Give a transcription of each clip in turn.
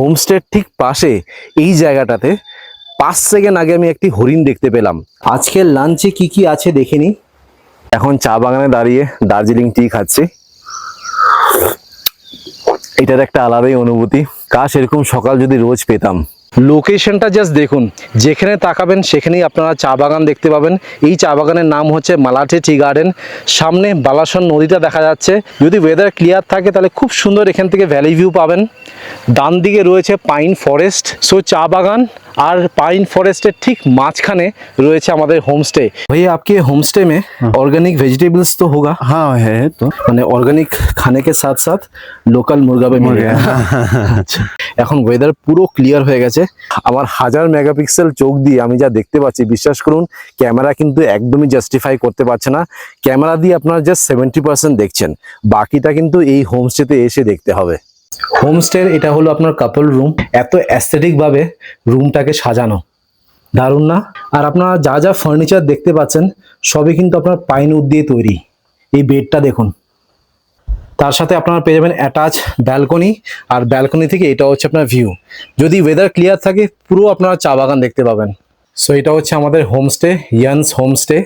হোমস্টের ঠিক পাশে এই জায়গাটাতে 5 সেকেন্ড আগে আমি একটি হরিণ দেখতে পেলাম। আজকের লাঞ্চে কি কি আছে দেখে নি। এখন চা বাগানে দাঁড়িয়ে দার্জিলিং টি খাচ্ছি, এটার একটা আলাদাই অনুভূতি। কাশ এরকম সকাল যদি রোজ পেতাম। লোকেশনটা জাস্ট দেখুন, যেখানে তাকাবেন সেখানেই আপনারা চা বাগান দেখতে পাবেন। এই চা বাগানের নাম হচ্ছে মালাটে টি গার্ডেন। সামনে বালাসন নদীটা দেখা যাচ্ছে। যদি ওয়েদার ক্লিয়ার থাকে তাহলে খুব সুন্দর এখান থেকে ভ্যালি ভিউ পাবেন। ডান দিকে রয়েছে পাইন ফরেস্ট। সো চা বাগান আর পাইন ফরেস্টের ঠিক মাঝখানে রয়েছে আমাদের হোমস্टे। भैया आपके होमस्टे में ऑर्गेनिक वेजिटेबल्स तो होगा? हाँ है तो মানে অর্গানিক খানে কে সাথ সাথ লোকাল মুরগা भी मिल गया। আচ্ছা, এখন ওয়েদার পুরো ক্লিয়ার হয়ে গেছে। আমার 1000 মেগাপিক্সেল চোখ দিয়ে আমি যা দেখতে পাচ্ছি, বিশ্বাস করুন ক্যামেরা কিন্তু একদমই জাস্টিফাই করতে পারছে না। ক্যামেরা দিয়ে আপনারা জাস্ট 70% দেখছেন, বাকিটা কিন্তু এই হোমস্টেতে এসে দেখতে হবে। হোমস্টের এটা হলো আপনার কাপল রুম। এত অ্যাস্থেটিক ভাবে রুমটাকে সাজানো, দারুণ না? আর আপনারা যা যা ফার্নিচার দেখতে পাচ্ছেন সবই কিন্তু আপনার পাইন উড দিয়ে তৈরি। এই বেডটা দেখুন, তার সাথে আপনারা পেয়ে যাবেন অ্যাটাচ ব্যালকনি, আর ব্যালকনি থেকে এটা হচ্ছে আপনার ভিউ। যদি ওয়েদার ক্লিয়ার থাকে পুরো আপনারা চা বাগান দেখতে পাবেন। সো এটা হচ্ছে আমাদের হোমস্টে, ইয়ান্স হোমস্টে।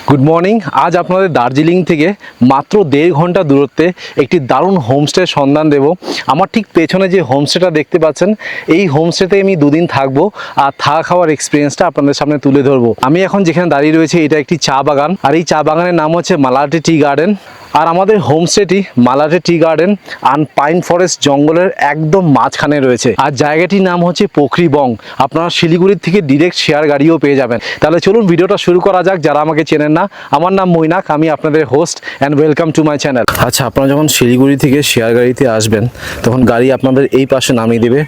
Good morning. আজ আপনাদের দার্জিলিং থেকে মাত্র 1.5 ঘন্টা দূরত্বে একটি দারুণ হোমস্টের সন্ধান দেব। আমার ঠিক পেছনে যে হোমস্টেটা দেখতে পাচ্ছেন, এই হোমস্টেতে আমি 2 দিন থাকবো আর থাকা খাওয়ার এক্সপিরিয়েন্সটা আপনাদের সামনে তুলে ধরবো। আমি এখন যেখানে দাঁড়িয়ে রয়েছে এটা একটি চা বাগান, আর এই চা বাগানের নাম হচ্ছে মালাটে টি গার্ডেন। আর আমাদের হোমস্টেটি মালাটে টি গার্ডেন আর পাইন ফরেস্ট জঙ্গলের একদম মাঝখানে রয়েছে। আর জায়গাটির নাম হচ্ছে পোখরি বং। আপনারা শিলিগুড়ির থেকে ডিরেক্ট শেয়ার গাড়িও পেয়ে যাবেন। তাহলে চলুন ভিডিওটা শুরু করা যাক। যারা আমাকে চেনেন না, আমার নাম মৈনাক, আমি আপনাদের host and welcome to my channel. আচ্ছা, আপনারা যখন শিলিগুড়ি থেকে শেয়ার গাড়িতে আসবেন তখন গাড়ি আপনাদের এই পাশে নামিয়ে দেবে।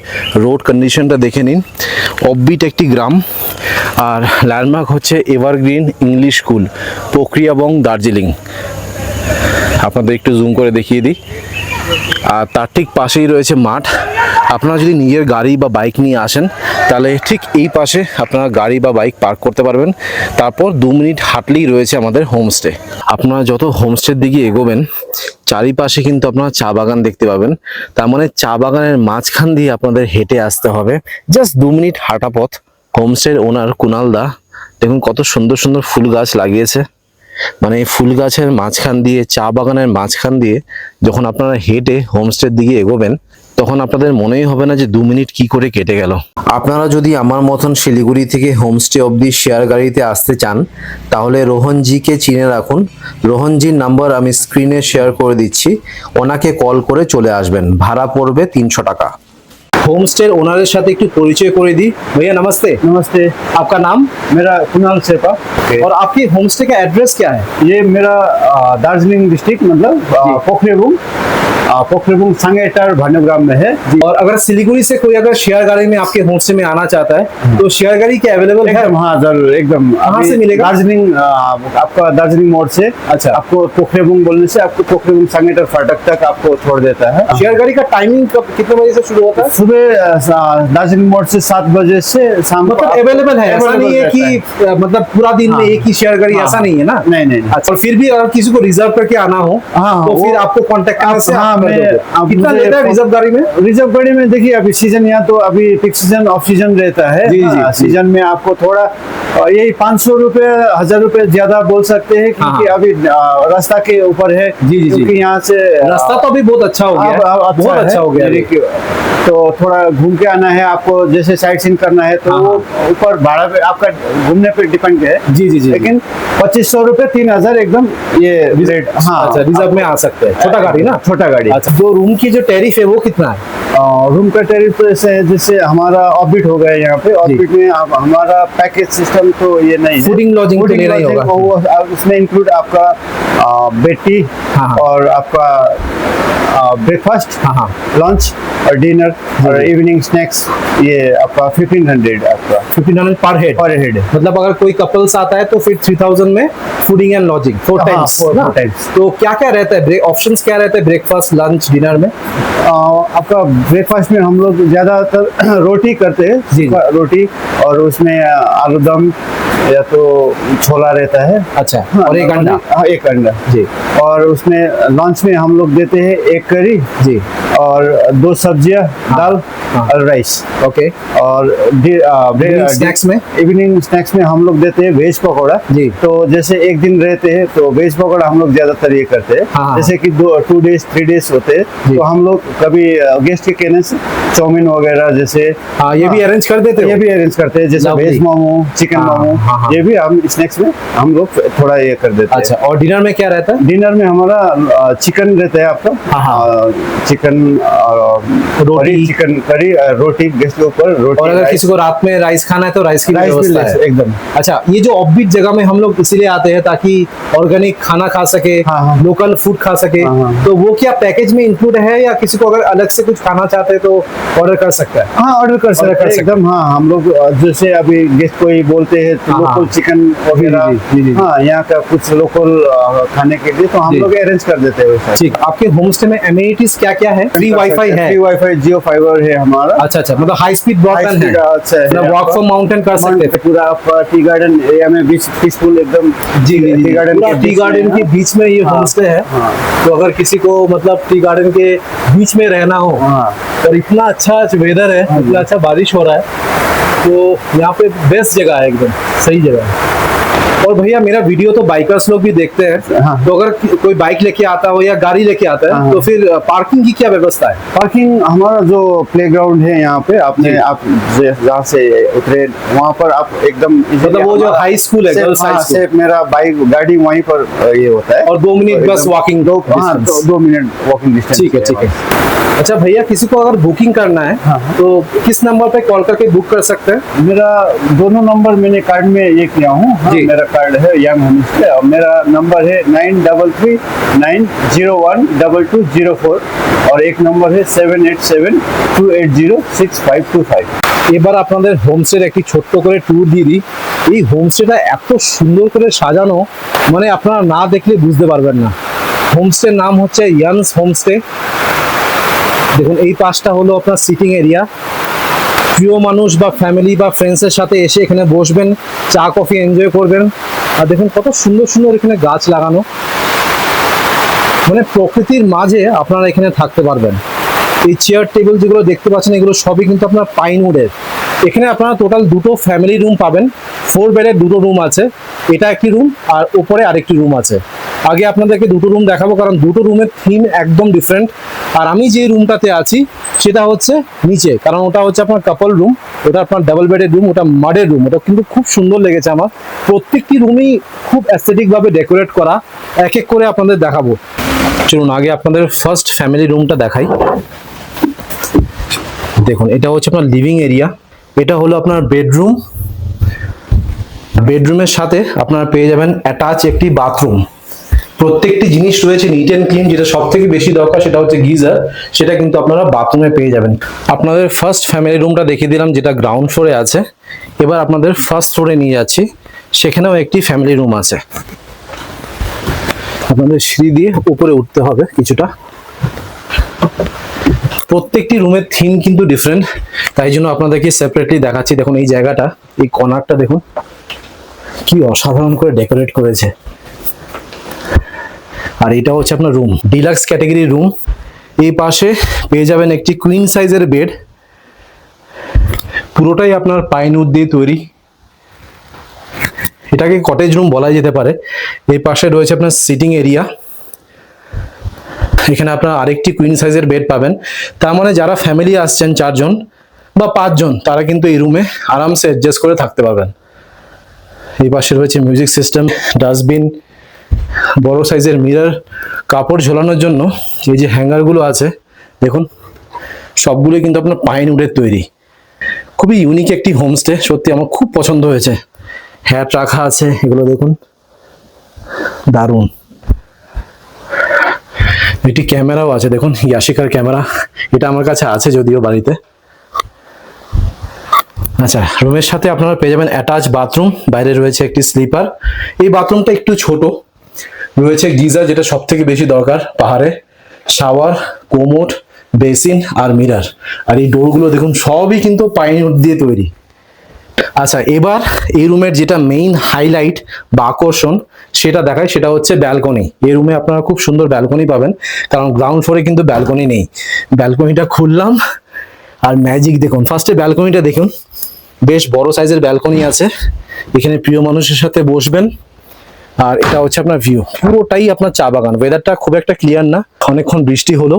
রোড কন্ডিশনটা দেখে নিন। অফবিট একটি গ্রাম, আর ল্যান্ডমার্ক হচ্ছে এভারগ্রিন ইংলিশ স্কুল, পোখরিয়া বং, দার্জিলিং। আপনাদের একটু জুম করে দেখিয়ে দিই। আর তার ঠিক পাশেই রয়েছে মাঠ। আপনারা যদি নিজের গাড়ি বা বাইক নিয়ে আসেন তাহলে ঠিক এই পাশে আপনারা গাড়ি বা বাইক পার্ক করতে পারবেন। তারপর 2 মিনিট হাঁটলেই রয়েছে আমাদের হোমস্টে। আপনারা যত হোমস্টের দিকে এগোবেন চারিপাশে কিন্তু আপনারা চা বাগান দেখতে পাবেন। তার মানে চা বাগানের মাঝখান দিয়ে আপনাদের হেঁটে আসতে হবে। জাস্ট 2 মিনিট হাঁটা পথ। হোমস্টের ওনার কুনাল দা দেখুন কত সুন্দর সুন্দর ফুল গাছ লাগিয়েছে। মানে এই ফুল গাছের মাঝখান দিয়ে, চা বাগানের মাঝখান দিয়ে যখন আপনারা হেঁটে হোমস্টের দিকে এগোবেন তখন আপনাদের মনেই হবে না যে 2 মিনিট কি করে কেটে গেল। আপনারা যদি আমার মতন শিলিগুড়ি থেকে হোমস্টে অবধি শেয়ার গাড়িতে আসতে চান তাহলে রোহনজিকে চিনে রাখুন। রোহনজির নাম্বার আমি স্ক্রিনে শেয়ার করে দিচ্ছি, ওনাকে কল করে চলে আসবেন। ভাড়া পড়বে 300 টাকা। হোমস্টের ওনারের সাথে একটু পরিচয় করে दी। भैया नमस्ते। नमस्ते। आपका नाम? मेरा कुणाल शेपा। और आपके होमस्टे का एड्रेस क्या है? ये मेरा दार्जिलिंग डिस्ट्रिक्ट मतलब पोखरेबुंग सांगेटर भानुग्राम में है। और अगर सिलीगुड़ी से कोई अगर शेयर गाड़ी में आपके होमस्टे में आना चाहता है तो शेयर गाड़ी क्या अवेलेबल है? एकदम हाँ जरूर एकदम। कहाँ से मिलेगा? दार्जिलिंग आपका दार्जिलिंग मोड़ से। अच्छा। आपको पोखरेबुंग बोलने से आपको पोखरेबुंग सांगेटर फाटक तक आपको छोड़ देता है। शेयर गाड़ी का टाइमिंग कब कितने बजे से शुरू होता है? सुबह दार्जिलिंग मोड़ से 7 बजे से शाम को मतलब अवेलेबल है, ऐसा नहीं है कि मतलब पूरा दिन में एक ही शेयर गाड़ी, ऐसा नहीं है ना? नहीं नहीं। अच्छा, और फिर भी अगर किसी को रिजर्व करके आना हो तो फिर आपको कांटेक्ट करने से हाँ कितना लेता है रिजर्व गाड़ी में? रिजर्व गाड़ी में देखिए अभी सीजन यहाँ तो अभी पिक सीजन ऑफ सीजन रहता है। जी, जी, सीजन में आपको थोड़ा यही 500 रुपए 1000 रुपए ज्यादा बोल सकते हैं क्योंकि अभी रास्ता के ऊपर है। जी, जी, क्योंकि यहाँ से रास्ता तो अभी बहुत अच्छा हो गया है, बहुत अच्छा हो गया है। तो थोड़ा घूम के आना है आपको, जैसे साइट सीन करना है तो वो ऊपर भाड़ा पे आपका घूमने पे डिपेंड है। जी जी जी। लेकिन 2500 रुपए 3000 एकदम ये रेट। हाँ अच्छा, रिजर्व में आ सकते हैं। छोटा गाड़ी ना? छोटा गाड़ी। अच्छा, तो रूम की जो टैरिफ है वो कितना है? रूम का टैरिफ तो ऐसे है जैसे हमारा ऑर्बिट हो गया यहाँ पे। ऑर्बिट में हमारा पैकेज सिस्टम तो ये नहीं है। फूडिंग लॉजिंग तो नहीं होगा? उसमें इंक्लूड आपका बेटी और आपका ब्रेकफास्ट, लंच और डिनर और इवनिंग स्नैक्स, ये आपका 1500 आपका 1500 पर हेड। मतलब अगर कोई कपल्स आता है तो फिर 3000 में fooding and lodging 4 times. Four times. तो क्या क्या रहता है, ऑप्शंस क्या रहता है ब्रेकफास्ट लंच डिनर में? आपका ब्रेकफास्ट में हम लोग ज्यादातर रोटी करते हैं, जी। रोटी और उसमें आलू दम या तो छोला रहता है। अच्छा, और एक अंडा। हाँ, एक अंडा जी और उसमें लंच में हम लोग देते हैं एक करी जी। और 2 सब्जियां, दाल हाँ। और राइस। ओके। और स्नैक्स में इवनिंग स्नैक्स में हम लोग देते हैं वेज पकौड़ा। जी। तो जैसे एक दिन रहते हैं तो वेज पकौड़ा हम लोग ज्यादातर ये करते हैं। हाँ। जैसे कि 2 डेज 3 डेज होते हैं जी। तो हम लोग कभी गेस्ट के कहने से चाउमीन वगैरह जैसे हाँ, ये भी अरेंज कर देते हो? ये भी अरेंज करते हैं, जैसे Lovely। वेज मोमो, चिकन हाँ, मोमो, हाँ, हाँ। ये भी हम स्नैक्स में हम लोग थोड़ा ये कर देते हैं। अच्छा, और डिनर में क्या रहता है? डिनर में हमारा चिकन रहता है आपका। हाँ। चिकन रोटी। चिकन करी, रोटी गेस्ट के ऊपर रोटी। और अगर rice- किसी को रात में राइस खाना है तो राइस की भी राइस भी व्यवस्था ले है? एकदम। अच्छा, ये जो ऑफबीट जगह में हम लोग इसीलिए आते हैं ताकि ऑर्गेनिक खाना खा सके, हाँ, हाँ। लोकल फूड खा सके। हाँ, हाँ। तो वो क्या पैकेज में इंक्लूड है या किसी को अगर अलग से कुछ खाना चाहते हैं तो ऑर्डर कर सकता है? हाँ, ऑर्डर कर सकते हैं एकदम। हाँ, हम लोग जैसे अभी गेस्ट कोई बोलते हैं तो हाँ, लोकल हाँ। चिकन वगैरह, जी, जी, जी। हाँ, यहाँ का कुछ लोकल खाने के लिए तो हम जी। लोग अरेंज कर देते हैं वैसा। ठीक। आपके होम स्टे में एम्यूनिटीज क्या क्या है? फ्री वाईफाई है? फ्री वाईफाई, जियो फाइबर है हमारा। अच्छा अच्छा, मतलब हाई स्पीड ब्रॉडबैंड है? अच्छा है। मतलब वॉक फ्रॉम माउंटेन कर सकते हैं? पूरा आपका टी गार्डन एरिया में बीच पीसफुल एकदम। जी जी जी। टी गार्डन पूरा टी गार्डन के बीच में ये हाँ, होम स्टे है। हाँ। तो अगर किसी को मतलब टी गार्डन के बीच में रहना हो हाँ। और इतना अच्छा वेदर है, इतना अच्छा बारिश हो रहा है, तो यहाँ पे बेस्ट जगह है, एकदम सही जगह है। और भैया मेरा वीडियो तो बाइकर्स लोग भी देखते हैं, हाँ। तो अगर कोई बाइक लेके आता हो या गाड़ी लेके आता है हाँ। तो फिर पार्किंग की क्या व्यवस्था है? पार्किंग हमारा जो प्लेग्राउंड है यहाँ पे, जी। आपने आप जहाँ से उतरे वहाँ पर आप एकदम मतलब वो जो हाई स्कूल है, गर्ल्स हाई स्कूल, से मेरा बाइक गाड़ी वहीं पर ये होता है। और 2 मिनट तो बस एकदम- वॉकिंग हाँ, 2 मिनट वॉकिंग डिस्टेंस। ठीक है ठीक है। अच्छा भैया, किसी को अगर बुकिंग करना है हाँ। तो किस नंबर पे कॉल करके बुक कर सकते हैं? मेरा दोनों नंबर मैंने कार्ड में ये किया हूँ। हाँ, जी। मेरा कार्ड है यंग होमस्टे और मेरा नंबर है 9339012204 और एक नंबर है 7872806525। এবার আপনাদের হোমস্টের একটি ছোট্ট করে ট্যুর দিয়ে দিই। এই হোমস্টেটা এত সুন্দর করে সাজানো, মানে আপনারা না দেখলে বুঝতে পারবেন না। হোমস্টের নাম হচ্ছে ইয়ানস হোমস্টে। দেখুন এই পাশটা হলো আপনার সিটিং এরিয়া। প্রিয় মানুষ বা ফ্যামিলি বা ফ্রেন্ডসের সাথে এসে এখানে বসবেন, চা কফি এনজয় করবেন। আর দেখুন কত সুন্দর সুন্দর এখানে গাছ লাগানো, মানে প্রকৃতির মাঝে আপনারা এখানে থাকতে পারবেন। এই চেয়ার টেবিল যেগুলো দেখতে পাচ্ছেন এগুলো সবই কিন্তু আপনার পাইন উডের। এখানে আপনারা টোটাল 2টো ফ্যামিলি রুম পাবেন। 4 বেডের 2টো রুম আছে, এটা একটি রুম আর উপরে আরেকটি রুম আছে। আগে আপনাদেরকে 2টো রুম দেখাবো কারণ 2টো রুমের থিম একদম ডিফারেন্ট। আর আমি যে রুমটাতে আছি সেটা হচ্ছে নিচে, কারণ ওটা হচ্ছে আপনার কাপল রুম, ওটা আপনার ডাবল বেডের রুম, ওটা মাডের রুম। ওটা কিন্তু খুব সুন্দর লেগেছে আমার। প্রত্যেকটি রুমই খুব অ্যাস্থেটিক ভাবে ডেকোরেট করা। এক এক করে আপনাদের দেখাবো। চলুন আগে আপনাদের ফার্স্ট ফ্যামিলি রুমটা দেখাই। দেখুন এটা হচ্ছে আপনার লিভিং এরিয়া, এটা হলো আপনার বেডরুম। বেডরুমের সাথে আপনারা পেয়ে যাবেন অ্যাটাচ একটি বাথরুম। প্রত্যেকটি জিনিস রয়েছে নিট অ্যান্ড ক্লিন। যেটা সব থেকে বেশি দরকার সেটা হচ্ছে গিজার, সেটা কিন্তু আপনারা বাথরুমে পেয়ে যাবেন। আপনাদের ফার্স্ট ফ্যামিলি রুমটা দেখিয়ে দিলাম যেটা গ্রাউন্ড ফ্লোরে আছে। এবার আপনাদের ফার্স্ট ফ্লোরে নিয়ে যাচ্ছি, সেখানেও একটি ফ্যামিলি রুম আছে। আপনাদের সিঁড়ি দিয়ে উপরে উঠতে হবে কিছুটা। প্রত্যেকটি রুমের থিম কিন্তু ডিফারেন্ট, তাই জন্য আপনাদেরকে সেপারেটলি দেখাচ্ছি। দেখুন এই জায়গাটা, এই কর্নারটা দেখুন কি অসাধারণ করে ডেকোরেট করেছে। আর এটা হচ্ছে আপনার রুম, ডিলাক্স ক্যাটাগরি রুম। এই পাশে পেয়ে যাবেন একটি কুইন সাইজের বেড, পুরোটাই আপনার পাইন উড দিয়ে তৈরি। এটাকে কটেজ রুম বলা যেতে পারে। এই পাশে রয়েছে আপনার সিটিং এরিয়া, এখানে আপনার আরেকটি কুইন সাইজের বেড পাবেন। তার মানে যারা ফ্যামিলি আসছেন 4 জন বা 5 জন তারা কিন্তু এই রুমে আরামসে অ্যাডজাস্ট করে থাকতে পারবেন। এই পাশে রয়েছে মিউজিক সিস্টেম, ডাস্টবিন, বড় সাইজের মিরর, কাপড় ঝোলানোর জন্য এই যে হ্যাঙ্গারগুলো আছে দেখুন সবগুলো কিন্তু আপনার পাইন উডের তৈরি। খুবই ইউনিক একটি হোমস্টে, সত্যি আমার খুব পছন্দ হয়েছে। হ্যাট রাখা আছে, এগুলো দেখুন দারুণ। একটি ক্যামেরাও আছে দেখুন, ইয়াশিকার ক্যামেরা, এটা আমার কাছে আছে যদিও বাড়িতে। আচ্ছা, রুমের সাথে আপনারা পেয়ে যাবেন অ্যাটাচ বাথরুম, বাইরে রয়েছে একটি স্লিপার। এই বাথরুমটা একটু ছোট, রয়েছে গিজার যেটা সব থেকে বেশি দরকার পাহাড়ে, শাওয়ার, কোমোড, বেসিন আর মিরার। আর এই ডোরগুলো দেখুন সবই কিন্তু পাইন উড দিয়ে তৈরি। আচ্ছা, এবার এই রুমের যেটা মেইন হাইলাইট বা আকর্ষণ সেটা দেখায়, সেটা হচ্ছে ব্যালকনি। এই রুমে আপনারা খুব সুন্দর ব্যালকনি পাবেন, কারণ গ্রাউন্ড ফ্লোরে কিন্তু ব্যালকনি নেই। ব্যালকনিটা খুললাম আর ম্যাজিক দেখুন। ফার্স্টে ব্যালকনিটা দেখুন, বেশ বড় সাইজের ব্যালকনি আছে। এখানে প্রিয় মানুষের সাথে বসবেন। আর এটা হচ্ছে আপনার ভিউ, পুরোটাই আপনার চা বাগান। ওয়েদারটা খুব একটা ক্লিয়ার না, অনেকক্ষণ বৃষ্টি হলো,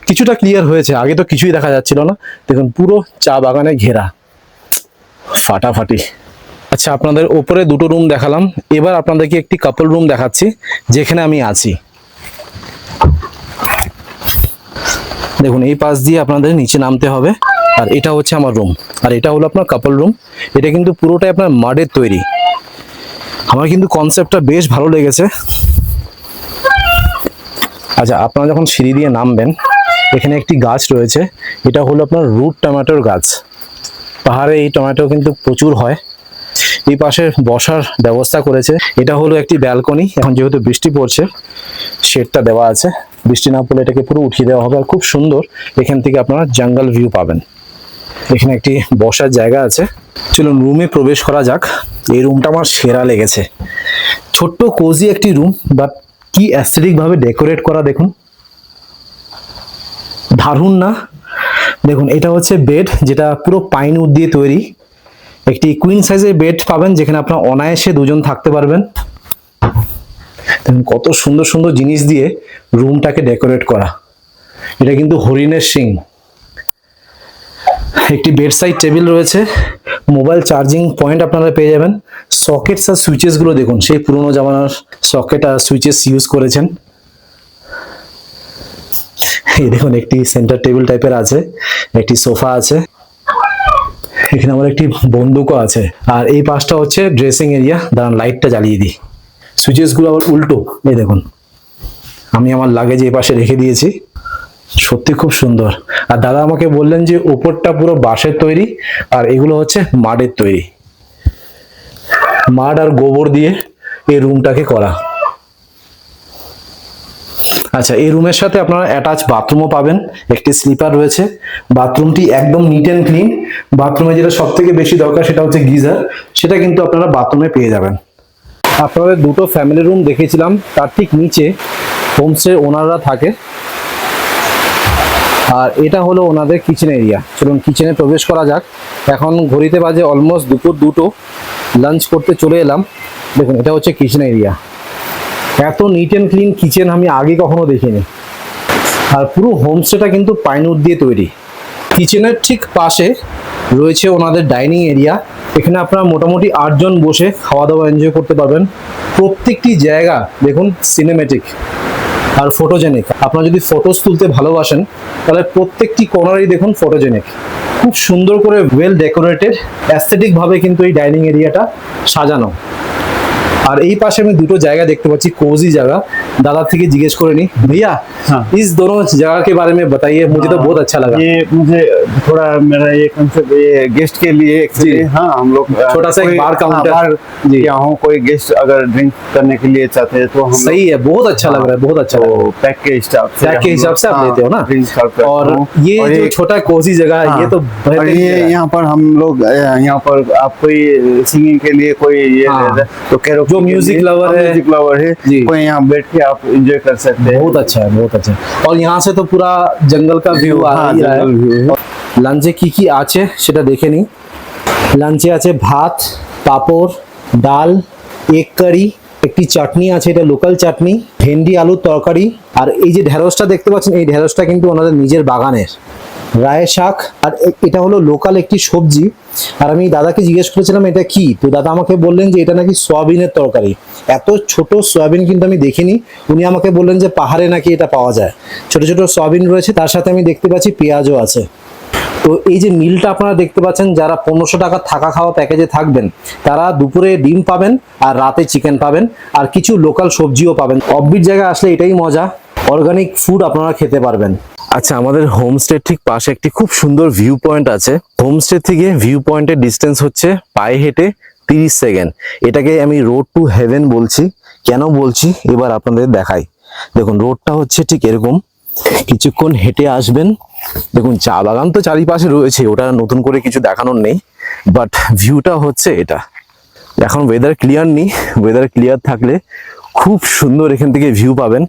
কিছুটা ক্লিয়ার হয়েছে, আগে তো কিছুই দেখা যাচ্ছিল না। দেখুন পুরো চা বাগানে ঘেরা, ফাটাফাটি। আচ্ছা, আপনাদের ওপরে দুটো রুম দেখালাম, এবার আপনাদেরকে একটি কাপল রুম দেখাচ্ছি যেখানে আমি আছি। দেখুন এই পাশ দিয়ে আপনাদের নিচে নামতে হবে, আর এটা হচ্ছে আমার রুম, আর এটা হলো আপনার কাপল রুম। এটা কিন্তু পুরোটাই আপনার মাডের তৈরি। আমার কিন্তু কনসেপ্টটা বেশ ভালো লেগেছে। আচ্ছা, আপনারা যখন সিঁড়ি দিয়ে নামবেন, এখানে একটি গাছ রয়েছে, এটা হলো আপনার রুট টমেটোর গাছ। পাহাড়ে এই টমেটো কিন্তু প্রচুর হয়। এই পাশে বসার ব্যবস্থা করেছে। এটা হলো একটি ব্যালকনি। এখন যেহেতু বৃষ্টি পড়ছে, শেডটা দেওয়া আছে, বৃষ্টি না পড়লে এটাকে পুরো উঠিয়ে দেওয়া হবে। আর খুব সুন্দর এখান থেকে আপনারা জঙ্গল ভিউ পাবেন। এখানে একটি বসার জায়গা আছে। চলুন রুমে প্রবেশ করা যাক। এই রুমটা আমার সেরা লেগেছে। ছোট্ট কোজি একটি রুম, বাট কি অ্যাস্থেটিক ভাবে ডেকোরেট করা দেখুন, দারুণ না? দেখুন এটা হচ্ছে বেড, যেটা পুরো পাইন উড দিয়ে তৈরি। একটি কুইন সাইজের বেড পাবেন, যেখানে আপনার অনায়াসে দুজন থাকতে পারবেন। দেখুন কত সুন্দর সুন্দর জিনিস দিয়ে রুমটাকে ডেকোরেট করা। এটা কিন্তু হরিণের শিং। একটি বেড সাইড টেবিল রয়েছে, মোবাইল চার্জিং পয়েন্ট আপনারা পেয়ে যাবেন। সকেটস আর সুইচেস গুলো দেখুন, সেই পুরোনো জামানার সকেট আর সুইচেস ইউজ করেছেন। এই দেখুন একটি সেন্টার টেবিল টাইপের আছে, একটি সোফা আছে, এখানে আমার একটি বন্দুকও আছে। আর এই পাশটা হচ্ছে ড্রেসিং এরিয়া। দাঁড়ান লাইটটা জ্বালিয়ে দিই। সুইচেস গুলো আবার উল্টো, এই দেখুন। আমি আমার লাগেজ এই পাশে রেখে দিয়েছি। সত্যি খুব সুন্দর। আর দাদা আমাকে বললেন যে উপরটা পুরো বাঁশের তৈরি, আর এগুলো হচ্ছে মাডের তৈরি। মাড আর গোবর দিয়ে এই রুমটাকে করা। আচ্ছা, এই রুমের সাথে আপনারা অ্যাটাচ বাথরুমও পাবেন। একটি স্লিপার রয়েছে। বাথরুমটি একদম নিট অ্যান্ড ক্লিন। বাথরুমে যেটা সব থেকে বেশি দরকার সেটা হচ্ছে গিজার, সেটা কিন্তু আপনারা বাথরুমে পেয়ে যাবেন। আপনাদের দুটো ফ্যামিলি রুম দেখেছিলাম, তার ঠিক নিচে হোমস্টে ওনাররা থাকে। আর এটা হলো ওনাদের কিচেন এরিয়া। চলুন কিচেনে প্রবেশ করা যাক। এখন ঘড়িতে বাজে অলমোস্ট দুপুর 2টো। লাঞ্চ করতে চলে এলাম। দেখুন এটা হচ্ছে কিচেন এরিয়া। এত নিট অ্যান্ড ক্লিন কিচেন আমি আগে কখনো দেখিনি। আর পুরো হোমস্টেটা কিন্তু পাইন উড দিয়ে তৈরি। কিচেনের ঠিক পাশে রয়েছে ওনাদের ডাইনিং এরিয়া। এখানে আপনারা মোটামুটি 8 জন বসে খাওয়া দাওয়া এনজয় করতে পারবেন। প্রত্যেকটি জায়গা দেখুন সিনেমেটিক আর ফটোজেনিক। আপনারা যদি ফটোস তুলতে ভালোবাসেন, তাহলে প্রত্যেকটি কর্নারই দেখুন ফটোজেনিক। খুব সুন্দর করে ওয়েল ডেকোরেটেড, অ্যাস্থেটিক ভাবে কিন্তু এই ডাইনিং এরিয়াটা সাজানো। আর এই পাশে আমি দুটো জায়গা দেখতে পাচ্ছি, कोजी जगह। दादा থেকে জিজ্ঞেস করে নি, भैया इस दोनों जगह के बारे में बताइए, मुझे तो बहुत अच्छा लगा। ये मुझे थोड़ा मेरा ये कंसेप्ट ये गेस्ट के लिए एक्चुअली। हाँ, हम लोग छोटा सा एक बार काउंटर जी, यहाँ कोई गेस्ट अगर ड्रिंक करने के लिए चाहते हैं तो हम सही है, बहुत अच्छा लग रहा है, बहुत अच्छा लग रहा है। पैक के हिसाब से आप लेते हो ना। ड्रिंक सर्व करते और हो। ये जो छोटा कोजी जगह है, ये तो और ये यहाँ पर हम लोग यहाँ पर आप कोई सिंगिंग के लिए कोई ये तो कैरोके जो म्यूजिक लवर है जी, कोई यहाँ बैठ के आप एंजॉय कर सकते हैं। बहुत अच्छा है, बहुत अच्छा है। और यहाँ से तो पूरा जंगल का व्यू आ रहा है। লাঞ্চে কি কি আছে সেটা দেখে নিই। লাঞ্চে আছে ভাত, পাঁপড়, ডাল, এগ কারি, একটি চাটনি আছে, এটা লোকাল চাটনি, ভেন্ডি আলুর তরকারি। আর এই যে ঢেঁড়সটা দেখতে পাচ্ছেন, এই ঢেঁড়সটা কিন্তু ওনাদের নিজের বাগানের। রায় শাক, আর এটা হলো লোকাল একটি সবজি। আর আমি দাদাকে জিজ্ঞেস করেছিলাম এটা কি, তো দাদা আমাকে বললেন যে এটা নাকি সয়াবিনের তরকারি। এত ছোট সয়াবিন কিন্তু আমি দেখিনি। উনি আমাকে বললেন যে পাহাড়ে নাকি এটা পাওয়া যায়। ছোট ছোট সয়াবিন রয়েছে, তার সাথে আমি দেখতে পাচ্ছি পেঁয়াজও আছে। তো এই যে মিলটা আপনারা দেখতে পাচ্ছেন, যারা 1500 টাকা থাকা খাওয়া প্যাকেজে থাকবেন, তারা দুপুরে ডিম পাবেন আর রাতে চিকেন পাবেন, আর কিছু লোকাল সবজিও পাবেন। অফবিট জায়গায় আসলে এটাই মজা, অর্গানিক ফুড আপনারা খেতে পারবেন। আচ্ছা, আমাদের হোমস্টে ঠিক পাশে একটি খুব সুন্দর ভিউ পয়েন্ট আছে। হোমস্টে থেকে ভিউ পয়েন্টের ডিস্টেন্স হচ্ছে পায়ে হেঁটে 30 সেকেন্ড। এটাকে আমি রোড টু হেভেন বলছি। কেন বলছি এবার আপনাদের দেখাই। দেখুন রোডটা হচ্ছে ঠিক এরকম, কিছুক্ষণ হেঁটে আসবেন, দেখুন চা বাগান তো চারিপাশে রয়েছে, ওটা নতুন করে কিছু দেখানোর নেই, বাট ভিউটা হচ্ছে এটা। এখন ওয়েদার ক্লিয়ার নেই, ওয়েদার ক্লিয়ার থাকলে খুব সুন্দর এখান থেকে ভিউ পাবেন।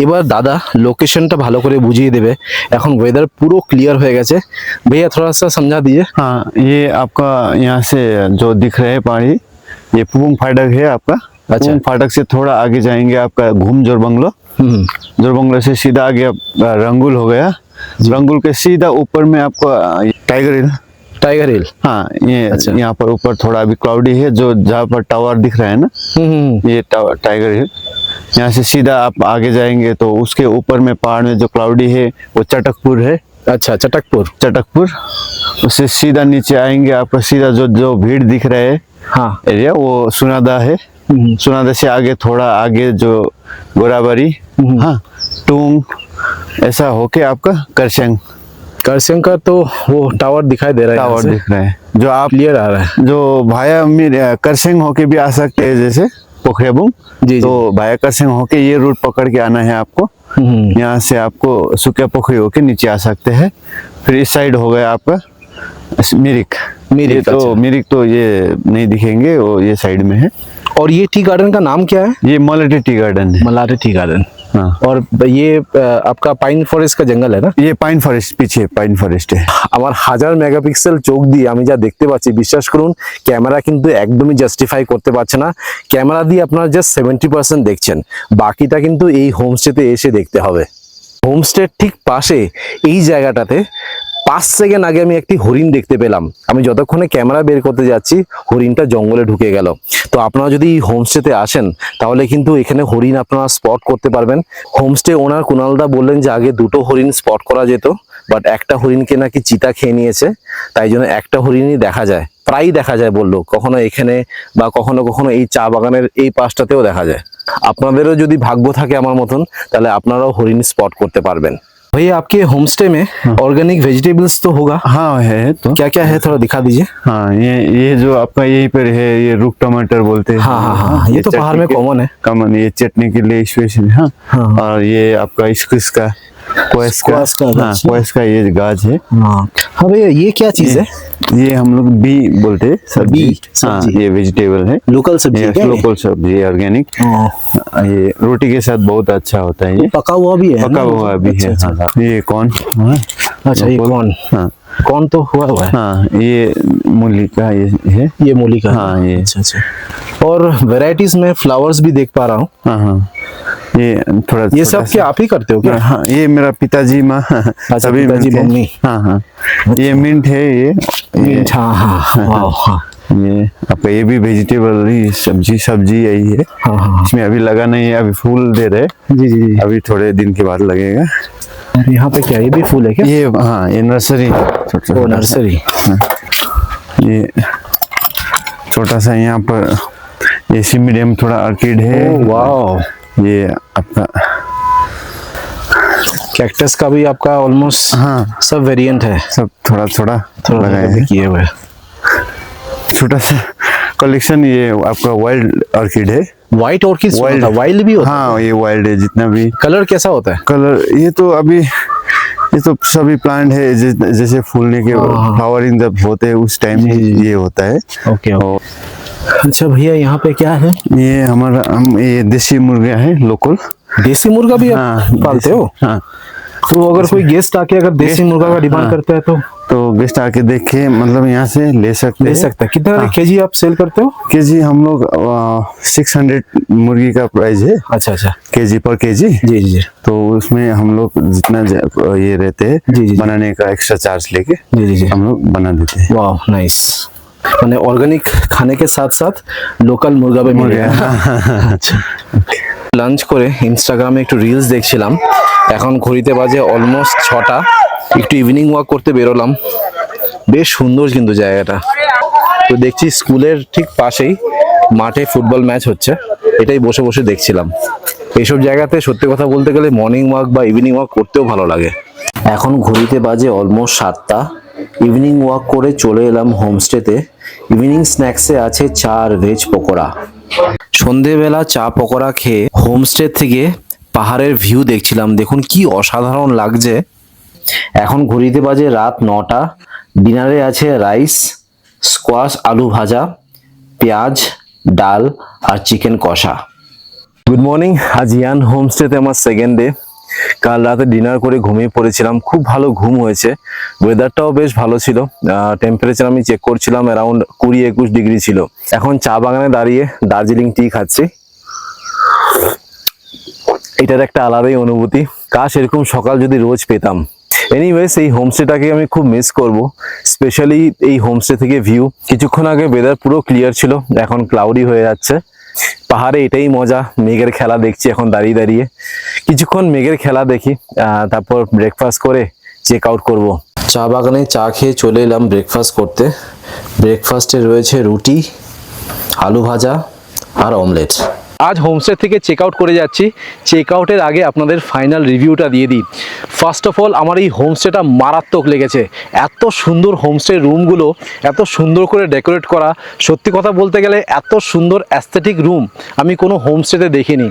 এবার দাদা লোকেশনটা ভালো করে বুঝিয়ে দেবে। এখন ওয়েদার পুরো ক্লিয়ার হয়ে গেছে। भैया थोड़ा सा समझा दीजिए। हाँ, ये आपका यहाँ से जो दिख रहे हैं पहाड़ी, ये पुबुंग फाटक है आपका। पुबुंग फाटक से थोड़ा आगे जाएंगे आपका घूम जोरबंगलो। जोरबंगलो से सीधा आगे रंगुल हो गया। रंगुल के सीधा ऊपर में आपको टाइगर हिल। टाइगर हिल, हाँ, ये अच्छा। यहाँ पर ऊपर थोड़ा अभी क्लाउडी है, जो जहाँ पर टावर दिख रहा है ना, ये टाइगर हिल। यहाँ से सीधा आप आगे जाएंगे तो उसके ऊपर में पहाड़ में जो क्लाउडी है वो चटकपुर है। अच्छा चटकपुर। चटकपुर, उससे सीधा नीचे आएंगे आपका सीधा जो जो भीड़ दिख रहा है हाँ, एरिया, वो सुनादा है। सुनादा से आगे थोड़ा आगे जो गोराबारी, हाँ, टूंग, ऐसा होके आपका करसेंग करसेंग का तो वो टावर दिखाई दे रहा है, टावर दिख रहा है। जो आप क्लियर आ रहा है। जो भाया करसेंग होके भी आ सकते हैं, जैसे पोखरेबुंग, जी, तो भाया करसेंग होके ये रूट पकड़ के आना है आपको। यहाँ से आपको सुकिया पोखरी होके नीचे आ सकते हैं। फिर इस साइड हो गया आपका मिरिक। मिरिक, ये तो अच्छा। मिरिक तो ये नहीं दिखेंगे, वो ये साइड में है। और ये टी गार्डन का नाम क्या है? ये मलाटी टी गार्डन है। मलाटे टी गार्डन। हाँ, और ये आपका पाइन फॉरेस्ट का जंगल है ना? ये पाइन फॉरेस्ट, पीछे पाइन फॉरेस्ट है। আমার 1000 মেগাপিক্সেল চোখ দিয়ে আমি যা দেখতে পাচ্ছি, বিশ্বাস করুন ক্যামেরা কিন্তু একদমই জাস্টিফাই করতে পারছে না। ক্যামেরা দিয়ে আপনারা জাস্ট 70% দেখছেন, বাকিটা কিন্তু এই হোমস্টেতে এসে দেখতে হবে। হোমস্টের ঠিক পাশে এই জায়গাটাতে 5 সেকেন্ড আগে আমি একটি হরিণ দেখতে পেলাম। আমি যতক্ষণে ক্যামেরা বের করতে যাচ্ছি হরিণটা জঙ্গলে ঢুকে গেল। তো আপনারা যদি এই হোমস্টেতে আসেন তাহলে কিন্তু এখানে হরিণ আপনারা স্পট করতে পারবেন। হোমস্টে ওনার কুণালদা বললেন যে আগে 2টো হরিণ স্পট করা যেত, বাট একটা হরিণকে নাকি চিতা খেয়ে নিয়েছে, তাই জন্য একটা হরিণই দেখা যায়, প্রায়ই দেখা যায় বললো, কখনো এখানে বা কখনো কখনো এই চা বাগানের এই পাশটাতেও দেখা যায়। আপনাদেরও যদি ভাগ্য থাকে আমার মতন, তাহলে আপনারাও হরিণ স্পট করতে পারবেন। भैया आपके होमस्टे में ऑर्गेनिक वेजिटेबल्स तो होगा? हाँ है। तो क्या क्या है थोड़ा दिखा दीजिए। हाँ, ये जो आपका यहीं पर है, ये रुक टमाटर बोलते हैं। हाँ हाँ हाँ, ये तो पहाड़ में कॉमन है। कॉमन, ये चटनी के लिए स्पेशल है। हाँ, और ये आपका स्क्विश का, क्वेस का, हाँ, क्वेस का ये गाज है। हाँ हाँ भैया, ये क्या चीज है? ये हम लोग बी बोलते हैं, सब्जी। बी, हाँ, सब्जी। ये वेजिटेबल है, लोकल सब्जी है क्या ये? लोकल सब्जी, ऑर्गेनिक। ये रोटी के साथ बहुत अच्छा होता है। ये पका हुआ भी है ना? पका हुआ भी है। अच्छा, हाँ, ये कौन? अच्छा ये कौन? हाँ कौन तो हुआ हुआ है। हाँ, ये मूली का ये है। ये मूली का है। हाँ, ये अच्छा अच्छा। और वैरायटीज में फ्लावर्स भी देख पा रहा हूँ। हाँ हाँ, ये थोड़ा ये छोटा सब क्या आप ही करते हो क्या? सा- हाँ, ये मेरा पिताजी माँ सभी पिताजी, मिलके- मम्मी। हाँ हाँ, ये मिंट है। ये मिंट, हाँ हाँ वाह, हाँ ये आपका ये भी वेजिटेबल ही, सब्जी यही है। हाँ हाँ। इसमें अभी लगा नहीं है, अभी फूल दे रहे। जी जी जी। अभी थोड़े दिन के बाद लगेगा। और यहाँ पे क्या, ये भी फूल है क्या? ये हाँ, ये नर्सरी, वो नर्सरी। ये छोटा सा यहाँ पर ये सी मीडियम थोड़ा ऑर्किड है। वाह, ये आपका कैक्टस का भी आपका ऑलमोस्ट हाँ, सब वेरिएंट है, सब थोड़ा थोड़ा थोड़ा लगाए थोड़ा हैं। किए हुए। छोटा सा कलेक्शन। ये आपका वाइल्ड ऑर्किड है। White orchid Wild। वाइल्ड भी होता है? हाँ, ये वाइल्ड है। जितना भी कलर कैसा होता है? कलर, ये तो अभी ये तो सभी प्लांट है, जैसे फूलने के हाँ। फ्लावरिंग जब होते हैं उस टाइम जी, जी, जी। ये होता है। ओके और अच्छा भैया, यहाँ पे क्या है? ये हमारा हम ये देसी मुर्गा है, लोकल। देसी मुर्गा भी आप पालते हो? हाँ, तो अगर कोई गेस्ट आके अगर देसी मुर्गा का डिमांड हाँ। करता है तो गेस्ट आके देखे, मतलब यहाँ से ले सकते ले हैं। सकता है। कितना केजी आप सेल करते हो? केजी हम लोग 600 मुर्गी का प्राइस है, अच्छा अच्छा, केजी पर केजी। जी जी जी तो उसमें हम लोग जितना ये रहते हैं जी, जी। बनाने का एक्स्ट्रा चार्ज लेके जी जी जी। हम लोग बना देते हैं। वाह नाइस। মানে অর্গানিক খানে के साथ साथ লোকাল মুরগা भी मिल गया। আচ্ছা, লাঞ্চ করে ইনস্টাগ্রামে একটু রিলস দেখছিলাম। এখন ঘড়িতে বাজে অলমোস্ট 6টা। একটু ইভিনিং ওয়াক করতে বেরোলাম। বেশ সুন্দর কিন্তু জায়গাটা। তো দেখছি স্কুলের ঠিক পাশেই মাঠে ফুটবল ম্যাচ হচ্ছে, এটাই বসে বসে দেখছিলাম। এইসব জায়গাতে সত্যি কথা বলতে গেলে মর্নিং ওয়াক বা ইভিনিং ওয়াক করতেও ভালো লাগে। এখন ঘড়িতে বাজে অলমোস্ট 7টা। ইভিনিং ওয়াক করে চলে এলাম হোমস্টেতে। ইভিনিং স্ন্যাক্সে আছে চা আর ভেজ পকোড়া। সন্ধেবেলা চা পকোড়া খেয়ে হোমস্টে থেকে পাহাড়ের ভিউ দেখছিলাম। দেখুন কি অসাধারণ লাগছে। এখন ঘড়িতে বাজে রাত 9টা। ডিনারে আছে রাইস, স্কোয়াশ আলু ভাজা, পেঁয়াজ, ডাল আর চিকেন কষা। Good morning. আজ ইয়ান হোমস্টেতে আমার সেকেন্ড ডে। কাল রাতে ডিনার করে ঘুমিয়ে পড়েছিলাম, খুব ভালো ঘুম হয়েছে। ওয়েদারটাও বেশ ভালো ছিল। টেম্পারেচার আমি চেক করছিলাম অ্যারাউন্ড 20-21 ডিগ্রি ছিল। এখন চা বাগানে দাঁড়িয়ে দার্জিলিং টি খাচ্ছি। এটার একটা আলাদাই অনুভূতি। কাশ এরকম সকাল যদি রোজ পেতাম। এনিওয়েজ, এই হোমস্টেটাকে আমি খুব মিস করব। স্পেশালি এই হোমস্টে থেকে ভিউ। কিছুক্ষণ আগে ওয়েদার পুরো ক্লিয়ার ছিল, এখন ক্লাউডি হয়ে যাচ্ছে। পাহাড়ে এটাই মজা, মেঘের খেলা দেখছি এখন দাঁড়িয়ে দাঁড়িয়ে। কিছুক্ষণ মেঘের খেলা দেখি, তারপর ব্রেকফাস্ট করে চেক আউট করব। চা বাগানে চা খেয়ে চলে এলাম ব্রেকফাস্ট করতে। ব্রেকফাস্টে রয়েছে রুটি, আলু ভাজা আর অমলেট। আজ হোমস্টে থেকে চেক আউট করে যাচ্ছি। চেক আউটের আগে আপনাদের ফাইনাল রিভিউটা দিয়ে দিই। ফার্স্ট অফ অল, আমার এই হোমস্টেটা মারাত্মক লেগেছে। এত সুন্দর হোমস্টে রুমগুলো, এত সুন্দর করে ডেকোরেট করা। সত্যি কথা বলতে গেলে এত সুন্দর অ্যাস্থেটিক রুম আমি কোনো হোমস্টেতে দেখিনি।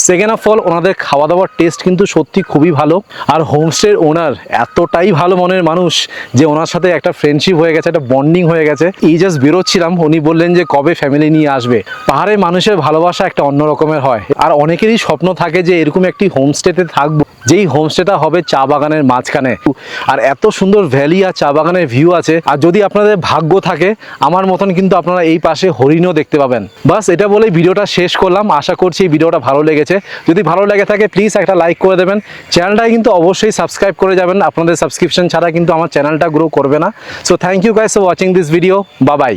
সেকেন্ড অফ অল, ওনাদের খাওয়া দাওয়ার টেস্ট কিন্তু সত্যি খুবই ভালো। আর হোমস্টের ওনার এতটাই ভালো মনের মানুষ যে ওনার সাথে একটা ফ্রেন্ডশিপ হয়ে গেছে, একটা বন্ডিং হয়ে গেছে। এই জাস্ট বেরোচ্ছিলাম, উনি বললেন যে কবে ফ্যামিলি নিয়ে আসবে। পাহাড়ের মানুষের ভালোবাসা একটা অন্য রকমের হয়। আর অনেকেরই স্বপ্ন থাকে যে এরকম একটি হোমস্টেতে থাকবো, যেই হোমস্টেটা হবে চা বাগানের মাঝখানে। আর এত সুন্দর ভ্যালি আর চা বাগানের ভিউ আছে। আর যদি আপনাদের ভাগ্য থাকে আমার মতন, কিন্তু আপনারা এই পাশে হরিণও দেখতে পাবেন। বাস এটা বলেই ভিডিওটা শেষ করলাম। আশা করছি এই ভিডিওটা ভালো লেগেছে। যদি ভালো লেগে থাকে প্লিজ একটা লাইক করে দেবেন। চ্যানেলটাকে কিন্তু অবশ্যই সাবস্ক্রাইব করে যাবেন। আপনাদের সাবস্ক্রিপশন ছাড়া কিন্তু আমার চ্যানেলটা গ্রো করবে না। So thank you guys for watching this video. Bye by.